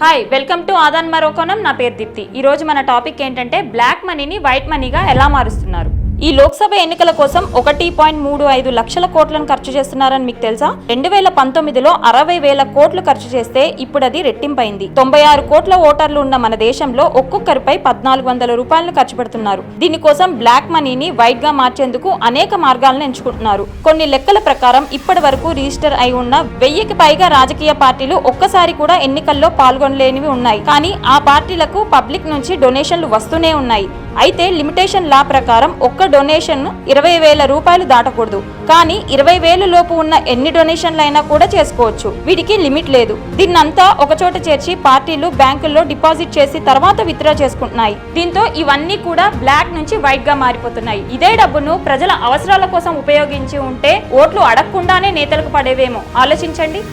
Hi welcome to Aadan మరోకోణం. నా పేరు దీప్తి. ఈ రోజు మన టాపిక్ ఏంటంటే బ్లాక్ మనీని వైట్ మనీగా ఎలా మారుస్తున్నారు. ఈ లోక్సభ ఎన్నికల కోసం 1.35 లక్షల కోట్లను ఖర్చు చేస్తున్నారని మీకు తెలుసా? 2019లో 60,000 కోట్లు ఖర్చు చేస్తే ఇప్పుడు అది రెట్టింపైంది. 96 కోట్ల ఓటర్లు ఉన్న మన దేశంలో ఒక్కొక్కరిపై 1,400 రూపాయలను ఖర్చు పెడుతున్నారు. దీనికోసం బ్లాక్ మనీని వైట్ గా మార్చేందుకు అనేక మార్గాలను ఎంచుకుంటున్నారు. కొన్ని లెక్కల ప్రకారం ఇప్పటి వరకు రిజిస్టర్ అయి ఉన్న 1000కి పైగా రాజకీయ పార్టీలు ఒక్కసారి కూడా ఎన్నికల్లో పాల్గొనలేనివి ఉన్నాయి. కానీ ఆ పార్టీలకు పబ్లిక్ నుంచి డొనేషన్లు వస్తూనే ఉన్నాయి. అయితే లిమిటేషన్ లా ప్రకారం ఒక్క డొనేషన్ 20,000 రూపాయలు దాటకూడదు. కానీ 20,000 లోపు ఉన్న ఎన్ని డొనేషన్లు అయినా కూడా చేసుకోవచ్చు. వీటికి లిమిట్ లేదు. దీన్నంతా ఒకచోట చేర్చి పార్టీలు బ్యాంకుల్లో డిపాజిట్ చేసి తర్వాత విత్డ్రా చేసుకుంటున్నాయి. దీంతో ఇవన్నీ కూడా బ్లాక్ నుంచి వైట్ గా మారిపోతున్నాయి. ఇదే డబ్బును ప్రజల అవసరాల కోసం ఉపయోగించి ఉంటే ఓట్లు అడగకుండానే నేతలకు పడేవేమో. ఆలోచించండి.